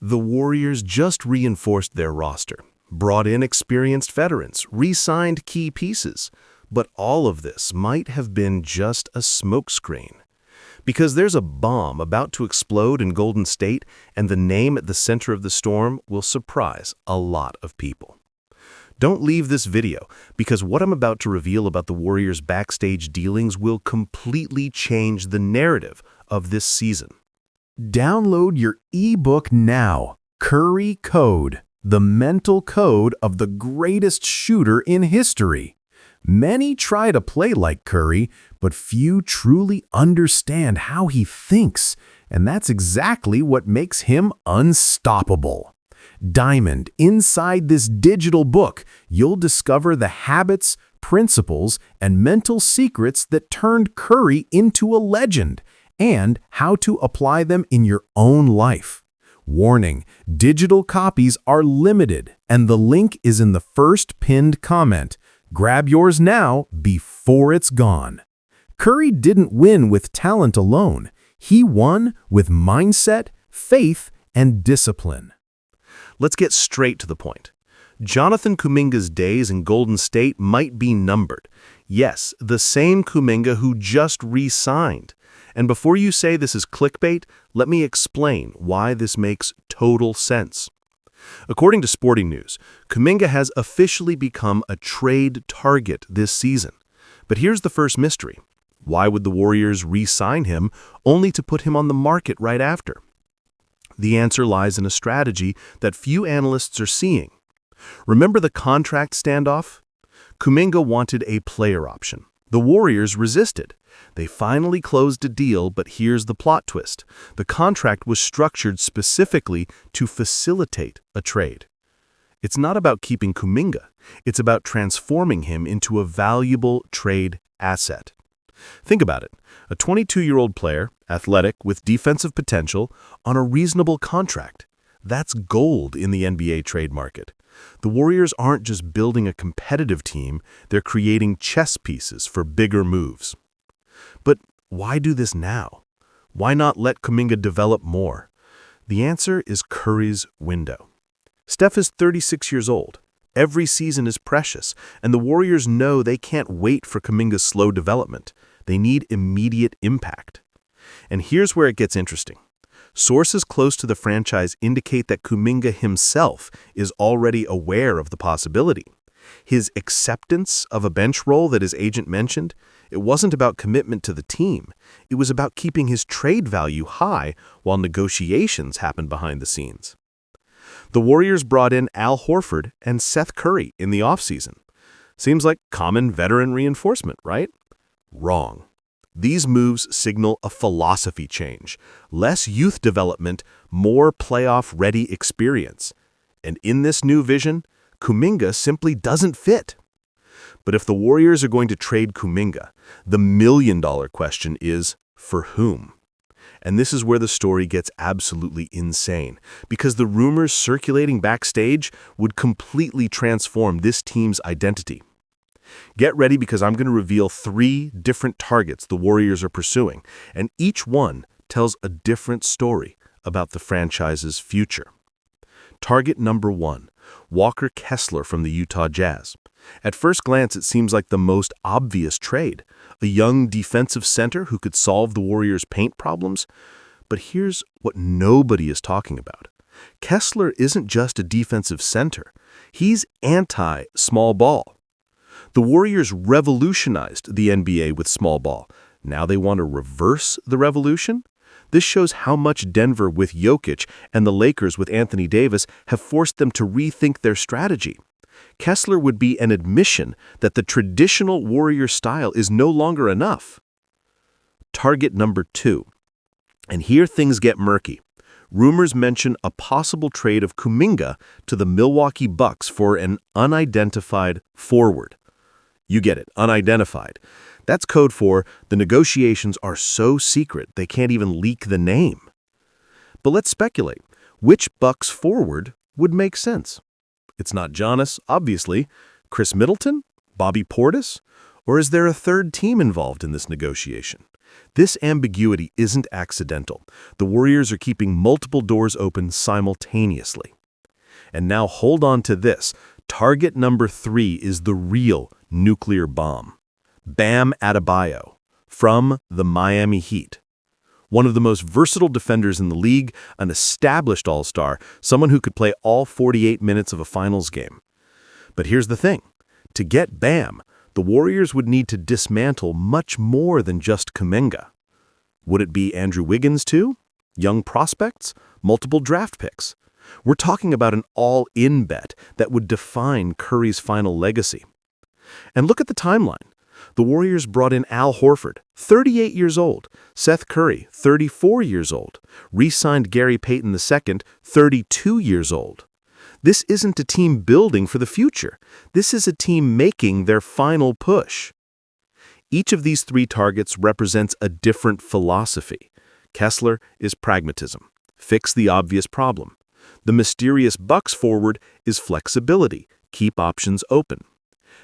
The Warriors just reinforced their roster, brought in experienced veterans, re-signed key pieces. But all of this might have been just a smokescreen. Because there's a bomb about to explode in Golden State, and the name at the center of the storm will surprise a lot of people. Don't leave this video, because what I'm about to reveal about the Warriors' backstage dealings will completely change the narrative of this season. Download your ebook now. Curry Code, the mental code of the greatest shooter in history. Many try to play like Curry, but few truly understand how he thinks, and that's exactly what makes him unstoppable. Diamond, inside this digital book, you'll discover the habits, principles, and mental secrets that turned Curry into a legend, and how to apply them in your own life. Warning, digital copies are limited, and the link is in the first pinned comment. Grab yours now before it's gone. Curry didn't win with talent alone. He won with mindset, faith, and discipline. Let's get straight to the point. Jonathan Kuminga's days in Golden State might be numbered. Yes, the same Kuminga who just re-signed. And before you say this is clickbait, let me explain why this makes total sense. According to Sporting News, Kuminga has officially become a trade target this season. But here's the first mystery. Why would the Warriors re-sign him only to put him on the market right after? The answer lies in a strategy that few analysts are seeing. Remember the contract standoff? Kuminga wanted a player option. The Warriors resisted. They finally closed a deal, but here's the plot twist. The contract was structured specifically to facilitate a trade. It's not about keeping Kuminga. It's about transforming him into a valuable trade asset. Think about it. A 22-year-old player, athletic, with defensive potential, on a reasonable contract. That's gold in the NBA trade market. The Warriors aren't just building a competitive team, they're creating chess pieces for bigger moves. But why do this now? Why not let Kuminga develop more? The answer is Curry's window. Steph is 36 years old. Every season is precious, and the Warriors know they can't wait for Kuminga's slow development. They need immediate impact. And here's where it gets interesting. Sources close to the franchise indicate that Kuminga himself is already aware of the possibility. His acceptance of a bench role that his agent mentioned, it wasn't about commitment to the team. It was about keeping his trade value high while negotiations happened behind the scenes. The Warriors brought in Al Horford and Seth Curry in the offseason. Seems like common veteran reinforcement, right? Wrong. These moves signal a philosophy change. Less youth development, more playoff-ready experience. And in this new vision, Kuminga simply doesn't fit. But if the Warriors are going to trade Kuminga, the million-dollar question is, for whom? And this is where the story gets absolutely insane, because the rumors circulating backstage would completely transform this team's identity. Get ready, because I'm going to reveal 3 different targets the Warriors are pursuing, and each one tells a different story about the franchise's future. Target number 1, Walker Kessler from the Utah Jazz. At first glance, it seems like the most obvious trade, a young defensive center who could solve the Warriors' paint problems. But here's what nobody is talking about. Kessler isn't just a defensive center. He's anti-small ball. The Warriors revolutionized the NBA with small ball. Now they want to reverse the revolution? This shows how much Denver with Jokic and the Lakers with Anthony Davis have forced them to rethink their strategy. Kessler would be an admission that the traditional Warrior style is no longer enough. Target number 2. And here things get murky. Rumors mention a possible trade of Kuminga to the Milwaukee Bucks for an unidentified forward. You get it, unidentified. That's code for the negotiations are so secret they can't even leak the name. But let's speculate. Which Bucks forward would make sense? It's not Giannis, obviously. Chris Middleton? Bobby Portis? Or is there a third team involved in this negotiation? This ambiguity isn't accidental. The Warriors are keeping multiple doors open simultaneously. And now hold on to this. Target number 3 is the real nuclear bomb. Bam Adebayo, from the Miami Heat. One of the most versatile defenders in the league, an established all-star, someone who could play all 48 minutes of a finals game. But here's the thing. To get Bam, the Warriors would need to dismantle much more than just Kuminga. Would it be Andrew Wiggins too? Young prospects? Multiple draft picks? We're talking about an all-in bet that would define Curry's final legacy. And look at the timeline. The Warriors brought in Al Horford, 38 years old, Seth Curry, 34 years old, re-signed Gary Payton II, 32 years old. This isn't a team building for the future. This is a team making their final push. Each of these 3 targets represents a different philosophy. Kessler is pragmatism. Fix the obvious problem. The mysterious Bucks forward is flexibility. Keep options open.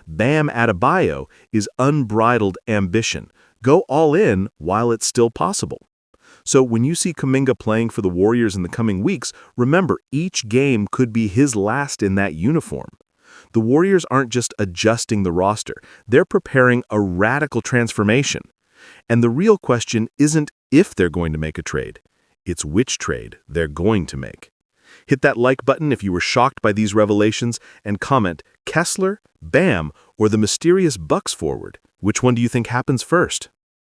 Bam Adebayo is unbridled ambition. Go all in while it's still possible. So when you see Kuminga playing for the Warriors in the coming weeks, remember each game could be his last in that uniform. The Warriors aren't just adjusting the roster, they're preparing a radical transformation. And the real question isn't if they're going to make a trade, it's which trade they're going to make. Hit that like button if you were shocked by these revelations and comment, Kessler, Bam, or the mysterious Bucks forward. Which one do you think happens first?